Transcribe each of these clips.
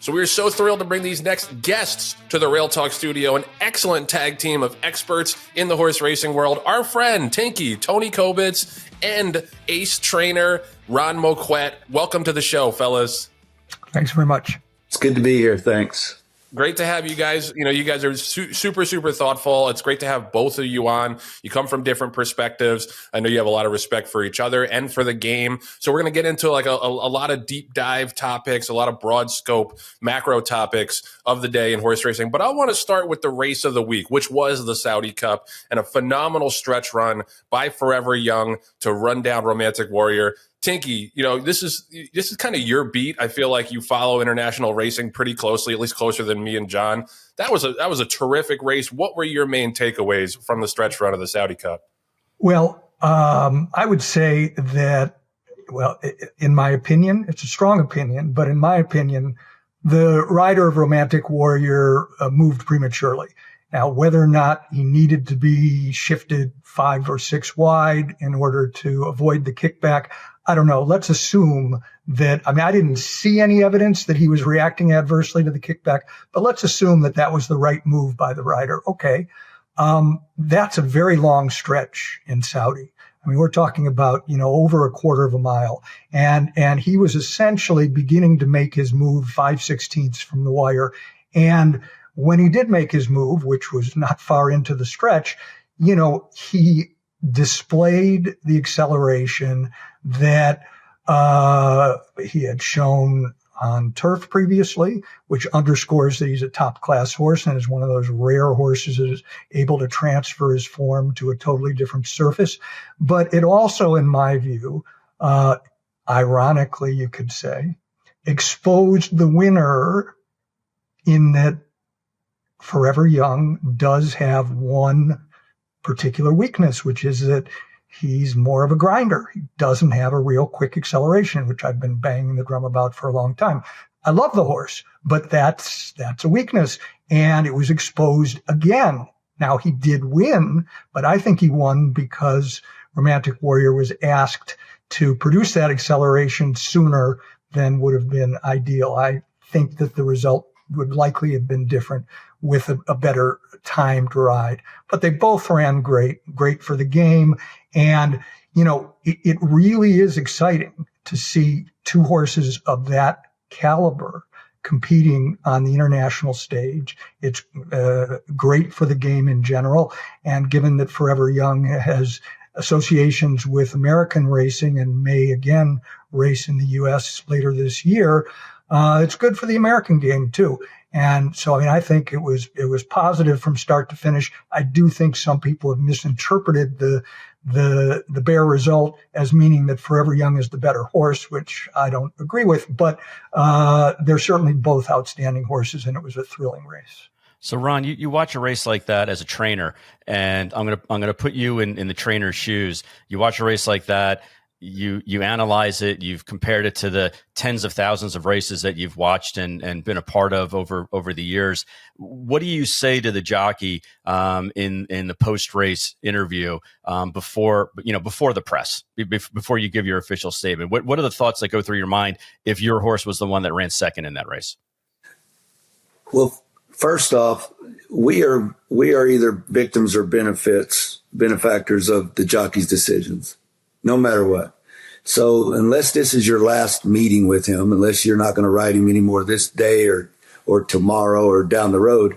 So we are so thrilled to bring these next guests to the Rail Talk studio, an excellent tag team of experts in the horse racing world. Our friend Tinky, Tony Cobitz, and ace trainer Ron Moquett. Welcome to the show, fellas. Thanks very much. It's good to be here. Thanks. Great to have you guys. You know, you guys are super thoughtful. It's great to have both of you on. You come from different perspectives. I know you have a lot of respect for each other and for the game. So we're going to get into like a lot of deep dive topics, a lot of broad scope macro topics of the day in horse racing. But I want to start with the race of the week, which was the Saudi Cup, and a phenomenal stretch run by Forever Young to run down Romantic Warrior. Tinky, you know, this is kind of your beat. I feel like you follow international racing pretty closely, at least closer than me and John. That was a terrific race. What were your main takeaways from the stretch run of the Saudi Cup? Well, I would say that, well, in my opinion, it's a strong opinion, but in my opinion, the rider of Romantic Warrior moved prematurely. Now, whether or not he needed to be shifted 5 or 6 wide in order to avoid the kickback, I don't know. Let's assume that, I mean, I didn't see any evidence that he was reacting adversely to the kickback, but let's assume that that was the right move by the rider. Okay. That's a very long stretch in Saudi. I mean, we're talking about, you know, over a quarter of a mile. And he was essentially beginning to make his move 5/16 from the wire. And when he did make his move, which was not far into the stretch, you know, he displayed the acceleration that he had shown on turf previously, which underscores that he's a top-class horse and is one of those rare horses that is able to transfer his form to a totally different surface. But it also, in my view, ironically, you could say, exposed the winner in that Forever Young does have one particular weakness, which is that he's more of a grinder. He doesn't have a real quick acceleration, which I've been banging the drum about for a long time. I love the horse, but that's a weakness. And it was exposed again. Now, he did win, but I think he won because Romantic Warrior was asked to produce that acceleration sooner than would have been ideal. I think that the result would likely have been different with a better timed ride. But they both ran great for the game. And, you know, it really is exciting to see two horses of that caliber competing on the international stage. It's great for the game in general. And given that Forever Young has associations with American racing and may again race in the U.S. later this year, it's good for the American game too. And so, I mean, I think it was positive from start to finish. I do think some people have misinterpreted the bare result as meaning that Forever Young is the better horse, which I don't agree with. But they're certainly both outstanding horses, and it was a thrilling race. So, Ron, you watch a race like that as a trainer, and I'm gonna put you in the trainer's shoes. You watch a race like that. You analyze it, you've compared it to the tens of thousands of races that you've watched and been a part of over the years. What do you say to the jockey in the post-race interview before the press, before you give your official statement? What are the thoughts that go through your mind if your horse was the one that ran second in that race? Well, first off, we are either victims or benefactors of the jockey's decisions, no matter what. So unless this is your last meeting with him, unless you're not going to ride him anymore this day or tomorrow or down the road,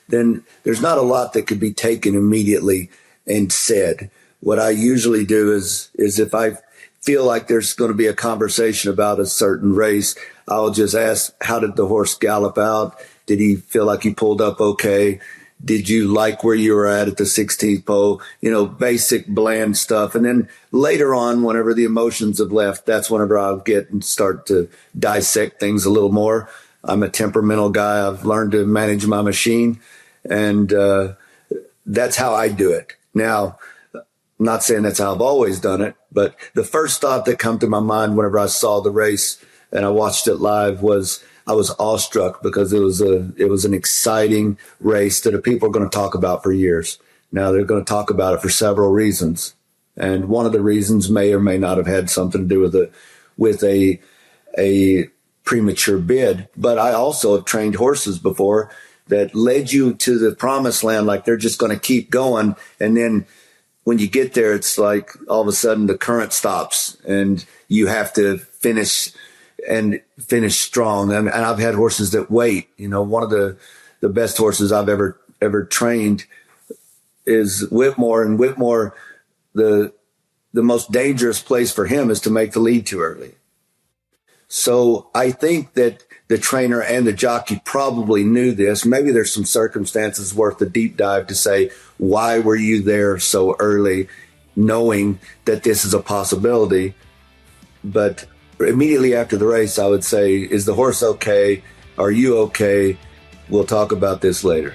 then there's not a lot that could be taken immediately and said. What I usually do is if I feel like there's going to be a conversation about a certain race, I'll just ask, how did the horse gallop out? Did he feel like he pulled up okay? Did you like where you were at the 16th pole? You know, basic bland stuff. And then later on, whenever the emotions have left, that's whenever I'll get and start to dissect things a little more. I'm a temperamental guy. I've learned to manage my machine, and that's how I do it. Now, I'm not saying that's how I've always done it, but the first thought that came to my mind whenever I saw the race and I watched it live was I was awestruck because it was an exciting race that the people are going to talk about for years. Now they're going to talk about it for several reasons, and one of the reasons may or may not have had something to do with a premature bid. But I also have trained horses before that led you to the promised land, like they're just going to keep going. And then when you get there, it's like all of a sudden the current stops and you have to finish strong. And I've had horses that wait. You know, one of the best horses I've ever trained is Whitmore, and Whitmore, the most dangerous place for him is to make the lead too early. So I think that the trainer and the jockey probably knew this. Maybe there's some circumstances worth a deep dive to say, why were you there so early, knowing that this is a possibility? But immediately after the race, I would say, is the horse okay? Are you okay? We'll talk about this later.